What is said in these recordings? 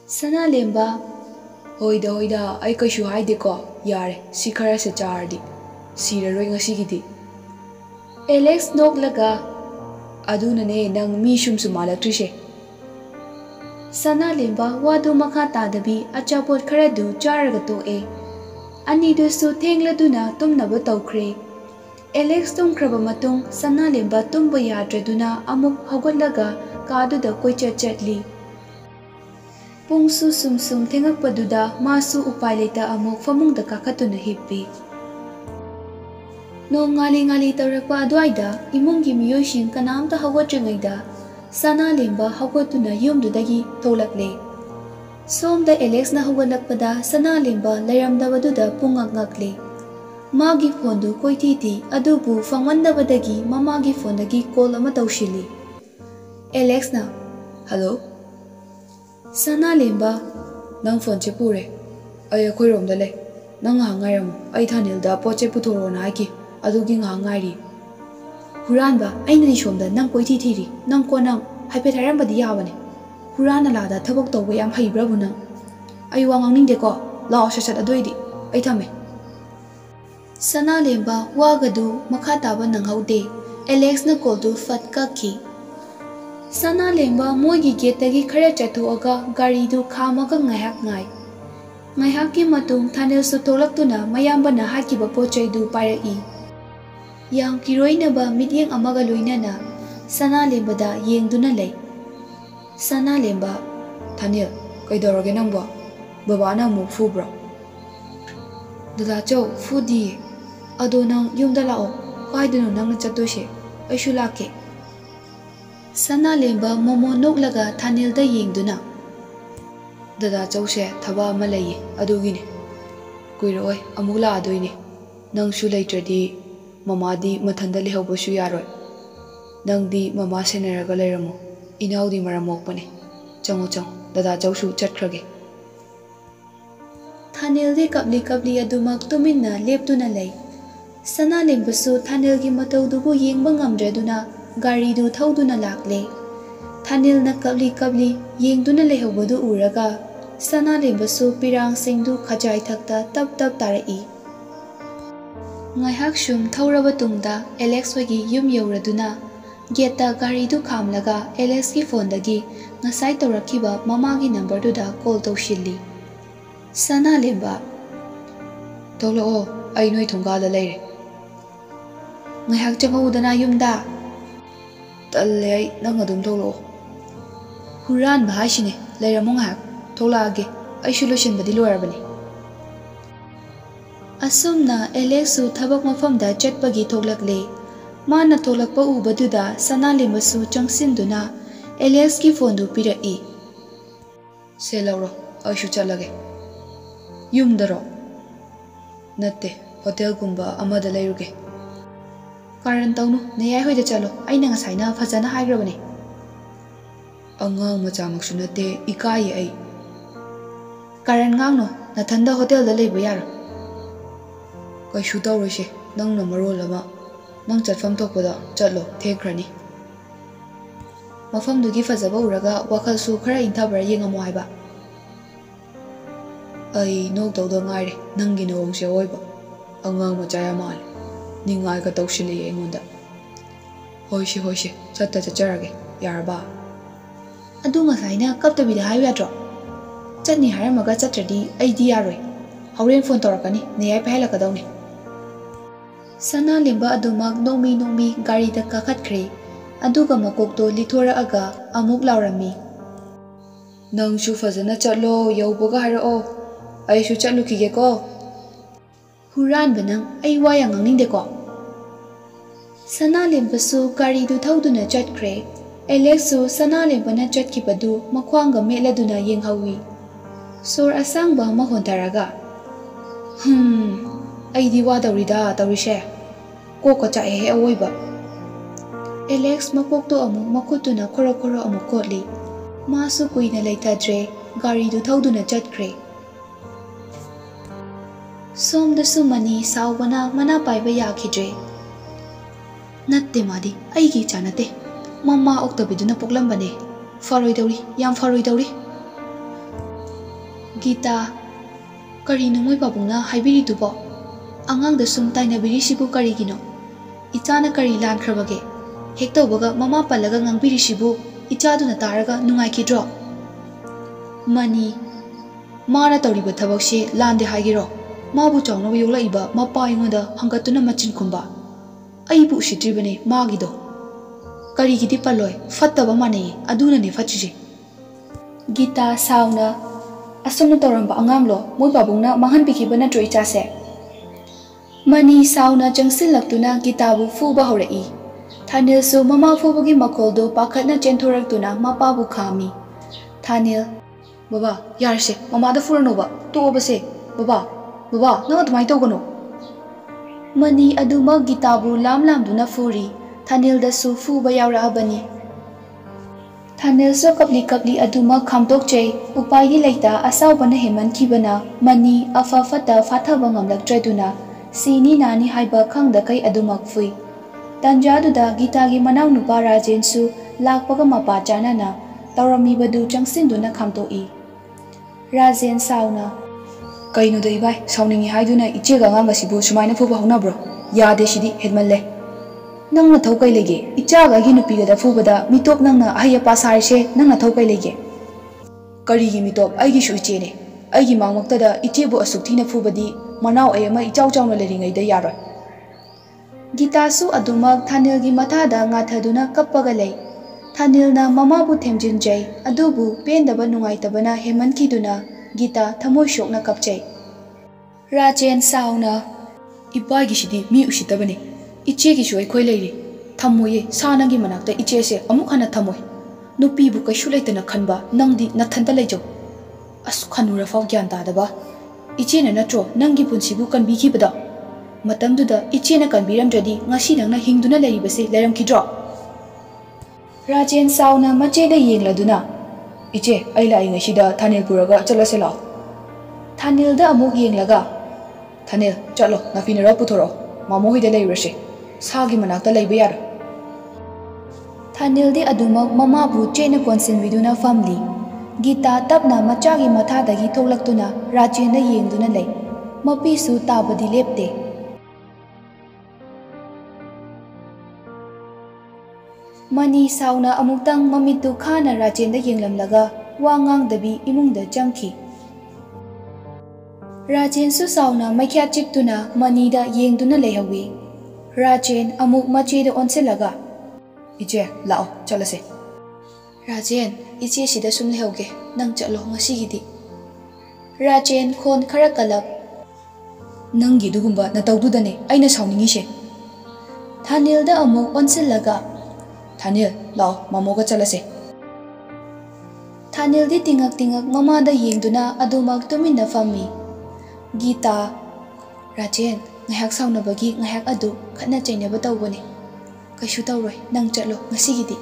Sanalemba, hoida, ay kaisu haide ko, yare, si khara se chardi, siraroi ngasigidi. Alex noglaga, adunane nang mi shumsu malaktrise. Sanalemba wadu makha tadabi achapot kharadu charaga toe. Anidusu thengladuna tumnaba tawkhre. Alex tumkraba matung Sanalemba tumba yadraduna amuk hawgalaga kaduda koichat chatli. Pungsu sumsum thengakpaduda masu upai leta amuk famungda kakatuna hippi. No ngali tawrakpa adwaida imungi miyoishin kanamta hawgatringaida Sanalemba hawgatuna yumdudagi tholakle. Somda Alex na hawgalakpada Sanalemba layramdabaduda pungakngakle. Magi phondu koititi adubu fangmandabadagi mamagi phondagi call ama tawshili. Alex na, hello? Sanalemba, nang phone che pure. Ay akoiromda lay. Nang ngairam ay Thanilda poche puthorona haiki adugi ngairi. Huranba aina ni somda nang koiti thiri nang konang haipet hairambadi yawani. Hurana lada thabak tawba yam haibrabu nang. Ay wangangning ko lao sasat adoidi ay thame. Sanalemba wagadu makha taba nang haude. Alex na call du fat kakhi. Sanalemba mogi getagi khara chathuaga gari du khamaga ngaihak ngai. Ngaihak ki matung Thanil su tholaktuna mayambana hakiba pochai du pairai. Yang kiroinaba midyeng amaga loinana Sanalemba da yengduna lay. Sanalemba, Thanil, kaidoroge nangbo? Babana muk fubro. Dada chow fudi. Ado nang yumda lao, kaidunu nang chatoshe. Aishu lake. Sanalemba momo noglaga Thanilda yengduna. Dada chow se thaba ama laye adugine. Kuiroi amula adoine. Nang shu laitradi mamadi mathanda lehobashu yaroi. Nang di mama seneraga lairamo. Inaudi maramokpane. Chango, dada chow shu chatkrage. Thanildi kapli adumak tuminna leptuna lay. Sanalemba su Thanilgi mataudubu yengba ngamdraduna gari du thauduna lakle. Thanil na kapli yengduna lehobadu uraga Sanalemba su pirang singdu khajai thakta tap tarai. Ngaihak shum thauraba tungda Alex wagi yum yauraduna geta gari du khamlaga Alex ki phone dagi ngasai tawrakiba mamagi number duda call tawshili. Sanalemba, tolo ay noi thongala leire. Ngaihak changudana yumda. Talle ay nang adum tolo. Huran bahashine leiramong hak tholage ay solution badi loirabani. Asumna Alex su thabak mafamda chatpagi thoglakle. Mana tholakpa ubaduda Sanalemba su changsinduna Alex ki phone du pirai. Se lauro ay shu chalage. Yumdaro natte hotel gumba amada layruge karan tawnu neyai hoida chalo aina ngasaina fajana haigrabane angang macha maksu natte ikai ai karan ngangno nathanda hotel da leyba yar kai shu tawrose nang na marol ama nang chatfam thokpada chalo thekhrani mafam dugi fajaba uraga wakal su khara inthabra yengamo haiba ay nok tawda ngaire nangi nawong se oiba angang machaya mal ningai ka tawshili engonda hoise chatta chacharage yarba adu ngasaina kaptabida haiba tro chani haramaga chatradi aidi yaroi hauren phone torakani neyai phaila kadawni Sanalemba adumak nomi gari da kakhatkre aduga makokto lithora aga amuk laurami nang shu fajana chatlo yaubaga harao ay shu chatlukige ko huran banang ay wayang nangning ko Sanalemba su gari du thauduna chatkre Alex su Sanalemba na chatkibadu makhwanga meladuna yenghawi sor asangba mahontaraga ay diwa dawrida tawrise ko ko cha he oiba Alex makokto amu makutuna khoro amu kotli masu kuina leitadre gari du thauduna chatkre Somda sumani saubana mana paiba yakhidre natte madi aigi chanate mama oktabiduna poklambane faroi dawri yam faroi dawri Gita, karino moi pabungna haibiridubo? Angangda sum tainabirisibu karigino? Ichana kari lankrabage? Hektobaga mama palaga ngangbirisibu ichaduna taraga nungaikidro? Mani, Mara tawriba thabakse lande haigiro. Mabu chawna yoglaiba mapa ingoda hangatuna machin khumba. Aibu usitribane magido. Karigidi paloi fattaba mane aduna ne fatchije. Gita sauna asumna tawramba anganglo moi babungna manghan bikibana troi chase. Mani sauna jangsil laktuna Gitabu fuba horai. Thanil su mama fubagi makoldo pakhatna chenthuraktuna mapabu khami. Thanil Baba, yarse, mama da furanoba, to obase. Baba, nang adumai tawgano. Mani aduma Gitabu lam-lamduna furi, Thanil da su fuba yaurabani. Thanil so kapli aduma khamtokchei, upaigi leita asawbana hemankhibana, Mani afafata fathaba ngamlaktraduna, sini nani haiba khangda kai adumak fui. Tanjaduda Gitagi manaw nupa Rajen su lakpaga mapa chanana, tawramibadu changsinduna khamtoi. Rajen sauna Kaino da ibai sauningi haiduna ichega ngangasibu sumaina fuba honabro yade sidi hedmalle nangna thaukai lege ichaga gi nupiga da fubada mitop nangna ahya pasarise nangna thaukai lege karigi mitop aigi su ichene aigi mangmakta da ichebu asukthina fubadi manaw ayama ichau chawna leringai da yaroi Gita su adumak Thanil gi matha da ngathaduna kappaga lei Thanil na mama bu themjinjai adubu pendaba nungaitabana hemankhiduna Gita thamoi shokna kapchai Rajen sauna Ibai sidi mi usitabane iche gi shoi khoi leiri thamoye sanangi manakta iche se amuk hana thamoi nupi bu kaisu leitana khanba nangdi nathanta leijo asu khanura fau gyan ta daba iche na natro nangi punsi bu kan bi khibada matamduda iche na kan biram jadi ngasi nangna hingduna leiribase leram khidro Rajen sauna mache da yengladuna Iche aila ai ngasida Thanil puraga chalase lao Thanil da amuk yenglaga Thanil chalo nafinara puthoro mamo hoida leirase sagi manakta leiba yar Thanil di adumak mama bu chena konsin viduna family Gita tapna machagi matha dagi tholaktuna Rajen da yengduna lei mapi su tabadi lepte Mani sauna amuktang mamitu khana Rajen da yenglamlaga wangang dabi imungda jangki Rajen su sauna maikya chiktuna Mani da yengduna leihawi Rajen amuk mache da onsilaga Iche lao chalase Rajen iche sida sum lehauge nang chalo ngasigidi Rajen khon khara kalap nangi dugumba na tawdudane aina sauningise Thanil da amuk onsilaga Thanil lao mamoga chalase Thanil di tingak mama da yengduna adumak tuminna fammi Gita Rajen ngahak saunabagi ngahak adu khatna chainaba tawbane kaisu tawroi nang chatlo ngasigidi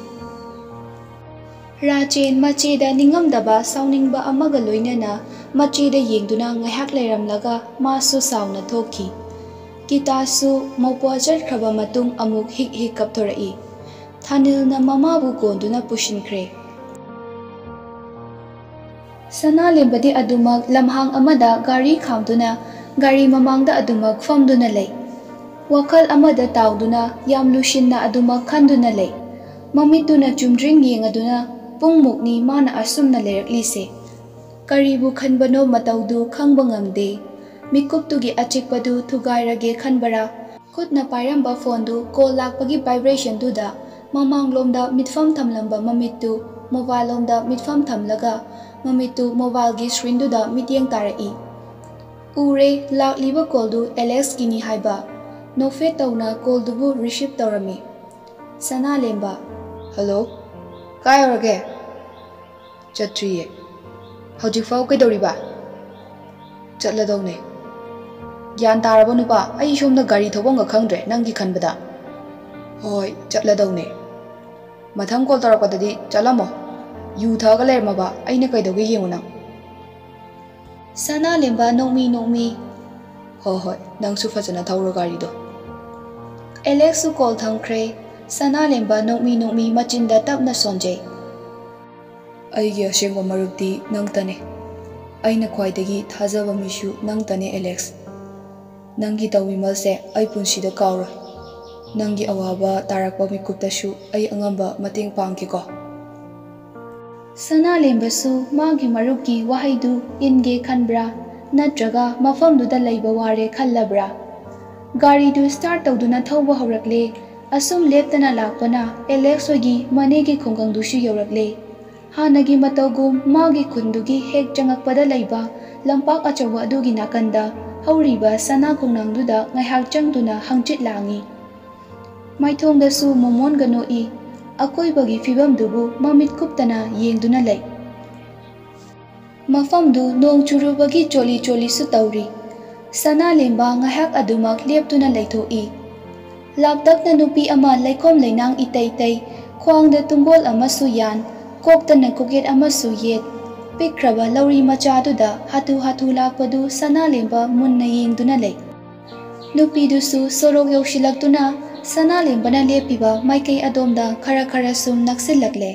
Rajen mache da ningamdaba sauningba amaga loinana mache da yengduna ngahak leiramlaga masu sauna thokhi Gita su mawpa charkhaba matung amuk hik kapthorai Thanil na mama bu gonduna pushinkre Sana lembadi adumak lamhang amada gari khamduna gari mamangda adumak famduna lei wakal amada tawduna yam lushinna adumak khanduna lei mamituna chumdring yengaduna pungmukni mana asumna leiraklise karibu khanbano matawdu khangba ngamde mikuptugi achikpadu thugairage khanbara khutna pairamba phone call lakpagi vibration duda mamanglomda mitfam thamlamba mamittu mobile lomda mitfam thamlaga mamittu mobile gi screen duda mityeng tarai ure lakliba call du Alex kini haiba no fe tawna call dubu receive tawrami sana lemba hello kayarage chatriye hojik fau kaidoriba chatladawne gyan taraba nupa ai somda gari thobonga khangdre nangi khanbada hoi chatladawne matham call tarakadadi chalamo yu thaga lermaba aina kaidoge yenguna sana lemba nongmi hoi nangsu fajana thawro gari do Alex su call thangkre sana lemba nongmi machinda tapna sonje aige asengba marukti nangtane ꯑꯩꯅ ꯈ꯭ꯋꯥꯏꯗꯒꯤ ꯊꯥꯖꯕ ꯃꯤꯁꯨ ꯅꯪꯇꯅꯦ Alex. ꯅꯪꯒꯤ ꯇꯧꯕꯤꯃꯜꯁꯦ ꯑꯩ ꯄꯨꯟꯁꯤꯗ ꯀꯥꯎꯔꯣꯏ. ꯅꯪꯒꯤ ꯑꯋꯥꯕ ꯇꯥꯔꯛꯄ ꯃꯤꯀꯨꯞꯇꯁꯨ ꯑꯩ ꯑꯉꯝꯕ ꯃꯇꯦꯡ ꯄꯥꯡꯈꯤꯀꯣ. ꯁꯅꯥꯂꯦꯝꯕꯁꯨ ꯃꯥꯒꯤ ꯃꯔꯨꯞꯀꯤ ꯋꯥꯍꯩꯗꯨ ꯏꯟꯒꯦ ꯈꯟꯕ꯭ꯔꯥ ꯅꯠꯇ꯭ꯔꯒ ꯃꯐꯝꯗꯨꯗ ꯂꯩꯕ ꯋꯥꯔꯦ ꯈꯜꯂꯕ꯭ꯔꯥ? ꯒꯥꯔꯤꯗꯨ ꯁ꯭ꯇꯥꯔꯠ ꯇꯧꯗꯨꯅ ꯊꯧꯕ ꯍꯧꯔꯛꯂꯦ. ꯑꯁꯨꯝ ꯂꯦꯞꯇꯅ ꯂꯥꯛꯄꯅ ꯑꯦꯂꯦꯛꯁ ꯍꯣꯏꯒꯤ ꯃꯅꯦꯒꯤ ꯈꯨꯡꯒꯪꯗꯨꯁꯨ ꯌꯧꯔꯛꯂꯦ. ꯍꯥꯟꯅꯒꯤ ꯃꯇꯧꯒꯨꯝ ꯃꯥꯒꯤ ꯈꯨꯟꯗꯨꯒꯤ ꯍꯦꯛ ꯆꯪꯉꯛꯄꯗ ꯂꯩꯕ ꯂꯝꯄꯥꯛ ꯑꯆꯧꯕ ꯑꯗꯨꯒꯤ ꯅꯥꯀꯟꯗ ꯍꯧꯔꯤꯕ ꯁꯅꯥ ꯈꯣꯡꯅꯥꯡꯗꯨꯗ ꯉꯥꯏꯍꯥꯛ ꯆꯪꯗꯨꯅ ꯍꯪꯆꯤꯠ ꯂꯥꯡꯏ. ꯃꯥꯏꯊꯣꯡꯗꯁꯨ ꯃꯣꯃꯣꯟꯒ ꯅꯣꯛꯏ. ꯑꯀꯣꯏꯕꯒꯤ ꯐꯤꯕꯝꯗꯨꯕꯨ ꯃꯃꯤꯠ ꯀꯨꯞꯇꯅ ꯌꯦꯡꯗꯨꯅ ꯂꯩ. ꯃꯐꯝꯗꯨ ꯅꯣꯡ ꯆꯨꯔꯨꯕꯒꯤ ꯆꯣꯠꯂꯤ ꯆꯣꯠꯂꯤꯁꯨ ꯇꯧꯔꯤ. ꯁꯅꯥꯂꯦꯝꯕ ꯉꯥꯏꯍꯥꯛ ꯑꯗꯨꯃꯛ ꯂꯦꯞꯇꯨꯅ ꯂꯩꯊꯣꯛꯏ. ꯂꯥꯞꯇꯛꯅ ꯅꯨꯄꯤ ꯑꯃ ꯂꯩꯈꯣꯝ ꯂꯩꯅꯥꯡ ꯏꯇꯩ ꯇꯩ, ꯈ꯭ꯋꯥꯡꯗ ꯇꯨꯡꯒꯣꯜ ꯑꯃꯁꯨ ꯌꯥꯟ, ꯀꯣꯛꯇꯅ ꯀꯣꯛꯌꯦꯠ ꯑꯃꯁꯨ ꯌꯦꯠ, ꯄꯤꯛꯈ꯭ꯔꯕ ꯂꯧꯔꯤ ꯃꯆꯥꯗꯨꯗ ꯍꯥꯊꯨ ꯍꯥꯊꯨ ꯂꯥꯛꯄꯗꯨ ꯁꯅꯥꯂꯦꯝꯕ ꯃꯨꯟꯅ ꯌꯦꯡꯗꯨꯅ ꯂꯩ. ꯅꯨꯄꯤꯗꯨꯁꯨ ꯁꯣꯔꯣꯛ ꯌꯧꯁꯤꯜꯂꯛꯇꯨꯅ ꯁꯅꯥꯂꯦꯝꯕꯅ ꯂꯦꯞꯄꯤꯕ ꯃꯥꯏꯀꯩ ꯑꯗꯣꯝꯗ ꯈꯔ ꯈꯔ ꯁꯨꯝ ꯅꯛꯁꯤꯜꯂꯛꯂꯦ.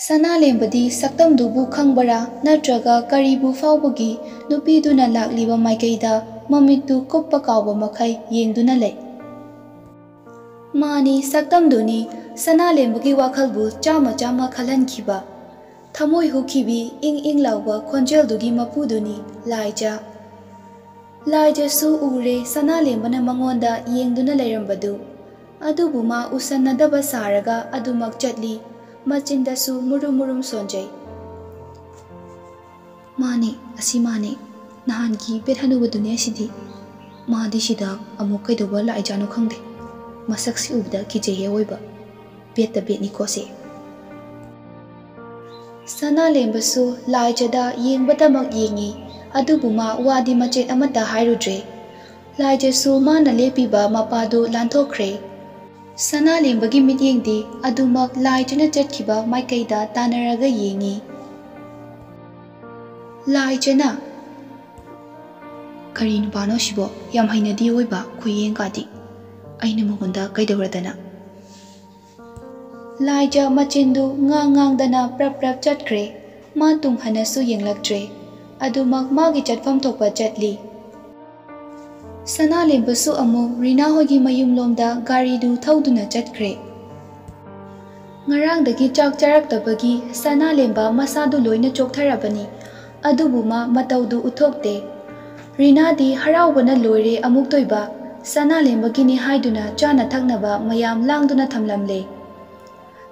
ꯁꯅꯥꯂꯦꯝꯕꯗꯤ ꯁꯛꯇꯝꯗꯨꯕꯨ ꯈꯪꯕꯔꯥ ꯅꯠꯇ꯭ꯔꯒ ꯀꯔꯤꯕꯨ ꯐꯥꯎꯕꯒꯤ ꯅꯨꯄꯤꯗꯨꯅ ꯂꯥꯛꯂꯤꯕ ꯃꯥꯏꯀꯩꯗ ꯃꯃꯤꯠꯇꯨ ꯀꯨꯞꯄ ꯀꯥꯎꯕ ꯃꯈꯩ ꯌꯦꯡꯗꯨꯅ ꯂꯩ. ꯃꯥꯅꯤ, ꯁꯛꯇꯝꯗꯨꯅꯤ ꯁꯅꯥꯂꯦꯝꯕꯒꯤ ꯋꯥꯈꯜꯕꯨ ꯆꯥꯝꯃ ꯆꯥꯝꯃ ꯈꯜꯍꯟꯈꯤꯕ. ꯊꯃꯣꯏ ꯍꯨꯈꯤꯕꯤ ꯏꯪ ꯏꯪ ꯂꯥꯎꯕ ꯈꯣꯟꯖꯦꯜꯗꯨꯒꯤ ꯃꯄꯨꯗꯨꯅꯤ ꯂꯥꯏꯖꯥ. ꯂꯥꯏꯖꯥꯁꯨ ꯎꯔꯦ ꯁꯅꯥꯂꯦꯝꯕꯅ ꯃꯉꯣꯟꯗ ꯌꯦꯡꯗꯨꯅ ꯂꯩꯔꯝꯕꯗꯨ. ꯑꯗꯨꯕꯨ ꯃꯥ ꯎꯁꯟꯅꯗꯕ ꯁꯥꯔꯒ ꯑꯗꯨꯃꯛ ꯆꯠꯂꯤ. ꯃꯆꯤꯟꯗꯁꯨ ꯃꯨꯔꯨꯝ ꯃꯨꯔꯨꯝ ꯁꯣꯟꯖꯩ. ꯃꯥꯅꯦ, ꯑꯁꯤ ꯃꯥꯅꯦ. ꯅꯍꯥꯟꯒꯤ ꯕꯦꯠ ꯍꯅꯨꯕꯗꯨꯅꯦ ꯑꯁꯤꯗꯤ. ꯃꯥꯗꯤ ꯁꯤꯗ ꯑꯃꯨꯛ ꯀꯩꯗꯧꯕ ꯂꯥꯛꯏꯖꯥꯠꯅꯣ ꯈꯪꯗꯦ. ꯃꯁꯛꯁꯤ ꯎꯕꯗ ꯀꯤꯖꯩꯍꯦ ꯑꯋꯣꯏꯕ. ꯕꯦꯠꯇ ꯕꯦꯠꯅꯤꯀꯣ ꯁꯤ. ꯁꯅꯥꯂꯦꯝꯕꯁꯨ ꯂꯥꯏꯖꯥꯗ ꯌꯦꯡꯕꯇꯃꯛ ꯌꯦꯡꯉꯤ. ꯑꯗꯨꯕꯨ ꯃꯥ ꯋꯥꯗꯤ ꯃꯆꯦꯠ ꯑꯃꯠꯇ ꯍꯥꯏꯔꯨꯗ꯭ꯔꯦ. ꯂꯥꯏꯖꯥꯁꯨ ꯃꯥꯅ ꯂꯦꯞꯄꯤꯕ ꯃꯄꯥꯗꯨ ꯂꯥꯟꯊꯣꯛꯈ꯭ꯔꯦ. ꯁꯅꯥꯂꯦꯝꯕꯒꯤ ꯃꯤꯠꯌꯦꯡꯗꯤ ꯑꯗꯨꯃꯛ ꯂꯥꯏꯖꯥꯅ ꯆꯠꯈꯤꯕ ꯃꯥꯏꯀꯩꯗ ꯇꯥꯟꯅꯔꯒ ꯌꯦꯡꯉꯤ. ꯂꯥꯏꯖꯥꯅ ꯀꯔꯤ ꯅꯨꯄꯥꯅꯣ ꯁꯤꯕꯣ? ꯌꯥꯝ ꯍꯩꯅꯗꯦ ꯑꯣꯏꯕ ꯈꯨꯌꯦꯡꯒꯥꯗꯤ. ꯑꯩꯅ ꯃꯉꯣꯟꯗ ꯀꯩꯗꯧꯔꯗꯅ? ꯂꯥꯏꯖꯥ ꯃꯆꯤꯟꯗꯨ ꯉꯥꯡꯗꯅ ꯄ꯭ꯔꯞ ꯄ꯭ꯔꯞ ꯆꯠꯈ꯭ꯔꯦ. ꯃꯥ ꯇꯨꯡ ꯍꯟꯅꯁꯨ ꯌꯦꯡꯂꯛꯇ꯭ꯔꯦ. ꯑꯗꯨꯃꯛ ꯃꯥꯒꯤ ꯆꯠꯐꯝ ꯊꯣꯛꯄ ꯆꯠꯂꯤ. ꯁꯅꯥꯂꯦꯝꯕꯁꯨ ꯑꯃꯨꯛ ꯔꯤꯅꯥ ꯍꯣꯏꯒꯤ ꯃꯌꯨꯝꯂꯣꯝꯗ ꯒꯥꯔꯤꯗꯨ ꯊꯧꯗꯨꯅ ꯆꯠꯈ꯭ꯔꯦ. ꯉꯔꯥꯡꯗꯒꯤ ꯆꯥꯛ ꯆꯥꯔꯛꯇꯕꯒꯤ ꯁꯅꯥꯂꯦꯝꯕ ꯃꯁꯥꯗꯨ ꯂꯣꯏꯅ ꯆꯣꯛꯊꯔꯕꯅꯤ. ꯑꯗꯨꯕꯨ ꯃꯥ ꯃꯇꯧꯗꯨ ꯎꯠꯊꯣꯛꯇꯦ. ꯔꯤꯅꯥꯗꯤ ꯍꯔꯥꯎꯕꯅ ꯂꯣꯏꯔꯦ ꯑꯃꯨꯛꯇꯣꯏꯕ. ꯁꯅꯥꯂꯦꯝꯕꯒꯤꯅꯤ ꯍꯥꯏꯗꯨꯅ ꯆꯥꯅ ꯊꯛꯅꯕ ꯃꯌꯥꯝ ലാꯡꯗꯨꯅ ꯊꯝꯂꯝꯂꯦ.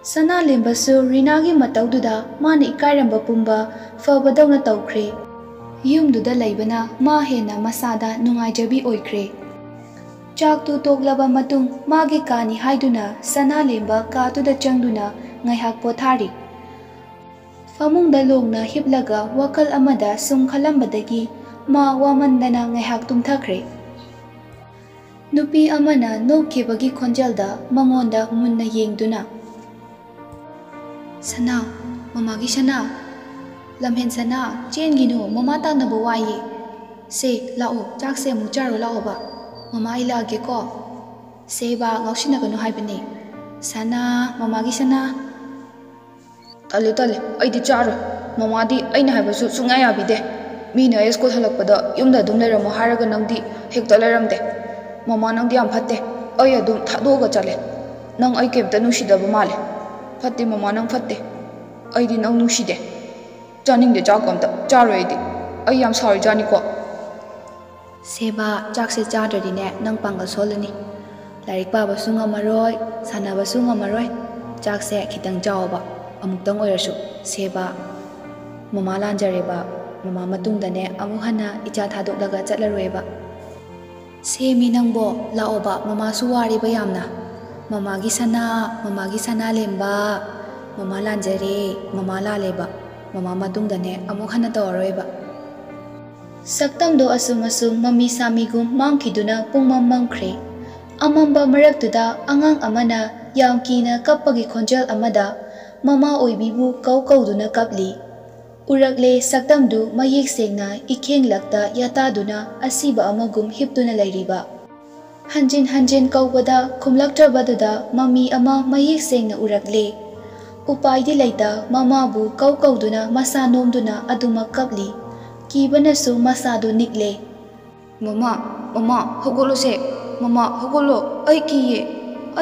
ꯁꯅꯥꯂꯦꯝꯕꯁꯨ ꯔꯤꯅꯥꯒꯤ ꯃꯇꯧꯗꯨꯗ ꯃꯥꯅ ꯏꯀꯥꯏꯔꯝꯕ ꯄꯨꯝꯕ ꯐꯕꯗꯧꯅ ꯇꯧꯈ꯭ꯔꯦ. ꯌꯨꯝꯗꯨꯗ ꯂꯩꯕꯅ ꯃꯥ ꯍꯦꯟꯅ ꯃꯁꯥꯗ ꯅꯨꯡꯉꯥꯏꯖꯕꯤ ꯑꯣꯏꯈ꯭ꯔꯦ. ꯆꯥꯛꯇꯨ ꯇꯣꯛꯂꯕ ꯃꯇꯨꯡ ꯃꯥꯒꯤ ꯀꯥꯅꯤ ꯍꯥꯏꯗꯨꯅ ꯁꯅꯥꯂꯦꯝꯕ ꯀꯥꯗꯨꯗ ꯆꯪꯗꯨꯅ ꯉꯥꯏꯍꯥꯛ ꯄꯣꯊꯥꯔꯤ. ꯐꯃꯨꯡꯗ ꯂꯣꯡꯅ ꯍꯤꯞꯂꯒ ꯋꯥꯈꯜ ꯑꯃꯗ ꯁꯨꯝ ꯈꯜꯂꯝꯕꯗꯒꯤ ꯃꯥ ꯋꯥꯃꯟꯗꯅ ꯉꯥꯏꯍꯥꯛ ꯇꯨꯝꯊꯈ꯭ꯔꯦ. ꯅꯨꯄꯤ ꯑꯃꯅ ꯅꯣꯛꯈꯤꯕꯒꯤ ꯈꯣꯟꯖꯦꯜꯗ ꯃꯉꯣꯟꯗ ꯃꯨꯟꯅ ꯌꯦꯡꯗꯨꯅ, "ꯁꯅꯥ, ꯃꯃꯥꯒꯤ ꯁꯅꯥ, ꯂꯝꯍꯦꯟ ꯁꯅꯥ, ꯆꯦꯟꯒꯤꯅꯨ, ꯃꯃꯥ ꯇꯥꯟꯅꯕ ꯋꯥꯏꯌꯦ. ꯁꯦ ꯂꯥꯛꯑꯣ, ꯆꯥꯛꯁꯦ ꯑꯃꯨꯛ ꯆꯥꯔꯨ ꯂꯥꯛꯑꯣꯕ. ꯃꯃꯥ ꯑꯩ ꯂꯥꯛꯑꯒꯦꯀꯣ. ꯁꯦ ꯕꯥ, ꯉꯥꯎꯁꯤꯟꯅꯒꯅꯨ ꯍꯥꯏꯕꯅꯦ. ꯁꯅꯥ, ꯃꯃꯥꯒꯤ ꯁꯅꯥ." ꯇꯜꯂꯦ ꯇꯜꯂꯦ, ꯑꯩꯗꯤ ꯆꯥꯔꯣꯏ. ꯃꯃꯥꯗꯤ ꯑꯩꯅ ꯍꯥꯏꯕꯁꯨ ꯁꯨꯡꯌꯥ ꯌꯥꯕꯤꯗꯦ. ꯃꯤꯅ ꯑꯩ ꯁ꯭ꯀꯨꯜ ꯍꯜꯂꯛꯄꯗ ꯌꯨꯝꯗ ꯑꯗꯨꯝ ꯂꯩꯔꯝꯃꯣ ꯍꯥꯏꯔꯒ ꯅꯪꯗꯤ ꯍꯦꯛꯇ ꯂꯩꯔꯝꯗꯦ. ꯃꯃꯥ ꯅꯪꯗꯤ ꯌꯥꯝ ꯐꯠꯇꯦ. ꯑꯩ ꯑꯗꯨꯝ ꯊꯥꯗꯣꯛꯑꯒ ꯆꯠꯂꯦ. ꯅꯪ ꯑꯩ ꯀꯩꯝꯇ ꯅꯨꯡꯁꯤꯗꯕ ꯃꯥꯜꯂꯦ. ꯐꯠꯇꯦ ꯃꯃꯥ, ꯅꯪ ꯐꯠꯇꯦ. ꯑꯩꯗꯤ ꯅꯪ ꯅꯨꯡꯁꯤꯗꯦ. ꯆꯥꯅꯤꯡꯗꯦ ꯆꯥꯛ ꯑꯝꯇ. ꯆꯥꯔꯣꯏ ꯑꯩꯗꯤ. ꯑꯩ ꯌꯥꯝ ꯁꯥꯎꯔꯤꯖꯥꯅꯤꯀꯣ. ꯁꯦ ꯕꯥ, ꯆꯥꯛꯁꯦ ꯆꯥꯗ꯭ꯔꯗꯤꯅꯦ ꯅꯪ ꯄꯥꯡꯒꯜ ꯁꯣꯜꯂꯅꯤ. ꯂꯥꯏꯔꯤꯛ ꯄꯥꯕꯁꯨ ꯉꯝꯃꯔꯣꯏ, ꯁꯥꯟꯅꯕꯁꯨ ꯉꯝꯃꯔꯣꯏ. ꯆꯥꯛꯁꯦ ꯈꯤꯇꯪ ꯆꯥꯎꯕ, ꯑꯃꯨꯛꯇꯪ ꯑꯣꯏꯔꯁꯨ. ꯁꯦ ꯕꯥ, ꯃꯃꯥ ꯂꯥꯟꯖꯔꯦꯕ. ꯃꯃꯥ ꯃꯇꯨꯡꯗꯅꯦ ꯑꯃꯨꯛ ꯍꯟꯅ ꯏꯆꯥ ꯊꯥꯗꯣꯛꯂꯒ ꯆꯠꯂꯔꯣꯏꯕ. ꯁꯦꯃꯤ ꯅꯪꯕꯣ, ꯂꯥꯛꯑꯣꯕ, ꯃꯃꯥꯁꯨ ꯋꯥꯔꯦꯕ ꯌꯥꯝꯅ. ꯃꯃꯥꯒꯤ ꯁꯅꯥ, ꯃꯃꯥꯒꯤ ꯁꯅꯥꯂꯦꯝꯕ. ꯃꯃꯥ ꯂꯥꯟꯖꯔꯦ, ꯃꯃꯥ ꯂꯥꯜꯂꯦꯕ. ꯃꯃꯥ ꯃꯇꯨꯡꯗꯅꯦ ꯑꯃꯨꯛ ꯍꯟꯅ ꯇꯧꯔꯔꯣꯏꯕ. ꯁꯛꯇꯝꯗꯣ ꯑꯁꯨꯝ ꯑꯁꯨꯝ ꯃꯃꯤ ꯁꯥꯃꯤꯒꯨꯝ ꯃꯥꯡꯈꯤꯗꯨꯅ ꯄꯨꯡꯃꯝ ꯃꯝꯈ꯭ꯔꯦ. ꯑꯃꯝꯕ ꯃꯔꯛꯇꯨꯗ ꯑꯉꯥꯡ ꯑꯃꯅ ꯌꯥꯝ ꯀꯤꯅ ꯀꯞꯄꯒꯤ ꯈꯣꯟꯖꯦꯜ ꯑꯃꯗ ꯃꯃꯥ ꯑꯣꯏꯕꯤꯕꯨ ꯀꯧꯗꯨꯅ ꯀꯞꯂꯤ. ꯎꯔꯛꯂꯦ ꯁꯛꯇꯝꯗꯨ ꯃꯌꯦꯛ ꯁꯦꯡꯅ ꯏꯈꯦꯡꯂꯛꯇ ꯌꯥꯇꯥꯗꯨꯅ ꯑꯁꯤꯕ ꯑꯃꯒꯨꯝ ꯍꯤꯞꯇꯨꯅ ꯂꯩꯔꯤꯕ. ꯍꯟꯖꯤꯟ ꯍꯟꯖꯤꯟ ꯀꯧꯕꯗ ꯈꯨꯝꯂꯛꯇ꯭ꯔꯕꯗꯨꯗ ꯃꯃꯤ ꯑꯃ ꯃꯌꯦꯛ ꯁꯦꯡꯅ ꯎꯔꯛꯂꯦ. Upaidi leita mamabu kau kauduna masa nomduna aduma kapli. Kibanasu masadu nikle. Mama, hogolo se. Mama, hogolo. Ai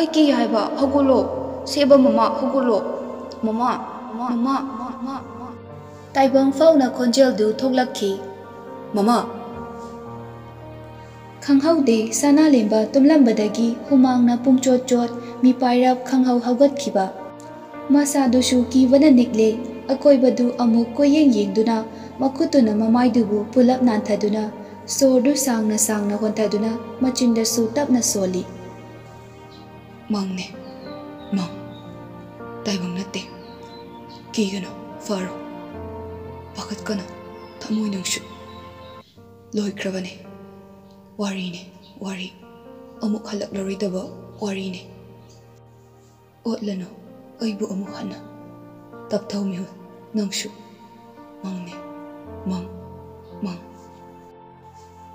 kiye haiba, hogolo. Seba mama, hogolo. Mama. Taibang fauna konjel du thoglakhi. Mama. Khanghaude sana lemba tumlambadagi humangna pungchot chot mi pairap khanghau haugat khiba. Masadu kibana nikle akoibadu amuk koyeng yengduna makutuna mamaidubu pulap nanthaduna sordu sangna hontaduna machindasu tapna soli. Mangne. Mang. Taibang natte. Kigana faro. Pakat kana thamoy nangsu. Loy krabane. Wari. Amuk halak laridaba wari ne. Otlano. Aibu amuk hana. Tapthaw mihun nangsu. Mangne. Mang.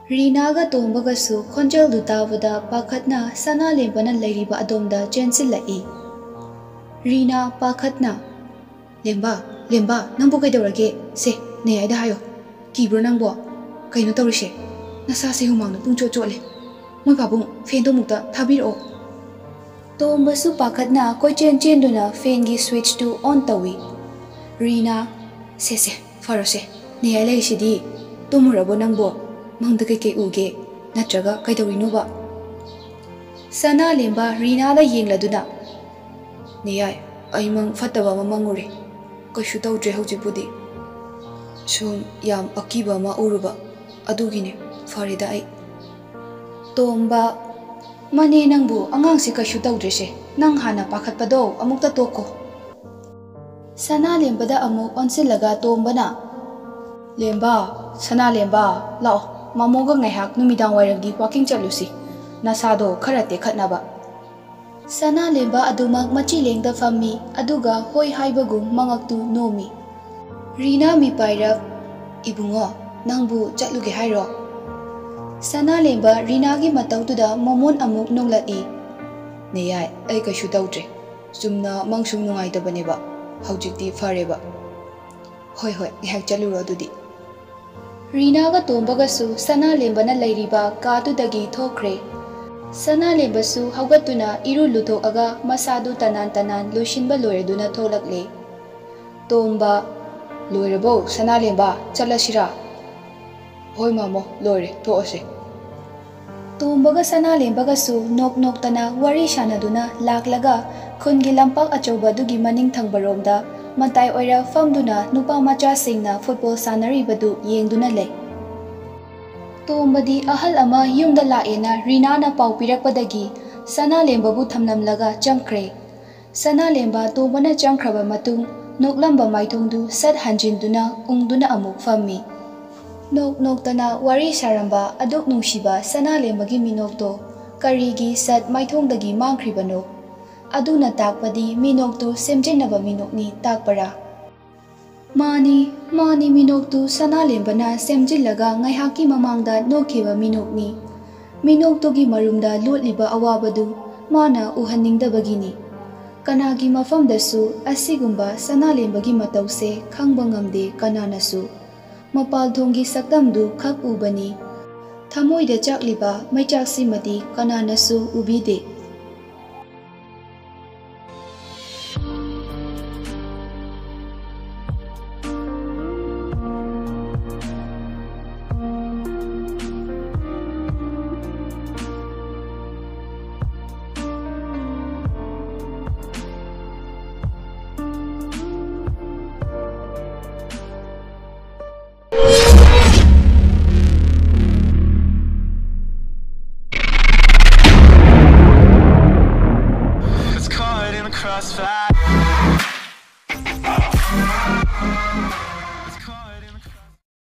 Rinaga tombagasu khonjal du tawada pakhatna sana lembana lairiba adomda chensilai. Rina pakhatna. Lemba, nangbo kaidawrage? Se, ne aida hayo. Kibro nangbo. Kaino tawrise. Nasa se humangna pungchot chotle. Moi pabung fen do mukta thabiro. Tombasu pakhatna koi chen duna fen gi switch to on tawi. Rina, se, farose. Ne ai lai sidi. Tomurabo nangbo. Mangda kay uge. Natraga kaidawrino ba. Sana lemba Rina da yengladuna. Ne ai mang fataba mamangure. Kaishu tawdre haujipudi. Sum yam akiba ma uruba. Adugine farida ai. Tomba mane nangbu angang si kaishu tawdre se. Nang hana pakhatpado amukta toko. Sana lembada amuk onsilaga tombana. Sana lemba lao. Mamoga ngaihak numidang wairagi walking chalusi. Nasado kharate khatnaba. Sana lemba adumak machilengda fammi aduga hoi haibagum mangaktu nomi. Rina mi pairap ibungo nangbu chatluge hairo. Sana lemba Rina gi matautuda momon amuk nonglai. Neyai ai kaishu tawdre. Sumna mangsung nungaidabaneba. Haujikti fareba. Hoi ngihak chaluro adudi. Rina ga tombagasu sana lembana lairiba kadudagi thokre. Sana lembasu haugatuna iru luthokaga masadu tanan loishinba loireduna tholakle. Tomba loirebo sana lemba chalasira. Hoi mamo loire thoase. Tombaga sana lembagasu nok tana wari shanaduna laklaga khungi lampak achauba dugi maning thangbaromda matai oira famduna nupa macha singna football sanaribadu yengduna lei. Tombadi ahal ama yumda laena Rina na pau pirakpadagi sana lembabu thamnamlaga changkre. Sana lemba tombana changkraba matung noklamba maithongdu sat hanjinduna ungduna amuk fammi. Nok tana wari saramba aduk nungshiba sana lembagi minokto karigi sat maithongdagi mangkribano. Aduna takpadi minoktu semjenaba minokni takpara. Mani minoktu sana lembana semjillaga ngaihaki mamangda nokhiba minokni. Minoktugi marumda lotliba awabadu mana uhaningdabagini. Kanagi mafamdasu asigumba sana lembagi matause khangba ngamde kananasu. Mapalthonggi sakdamdu khak ubani. Thamoida chakliba maichaksi madi kananasu ubide.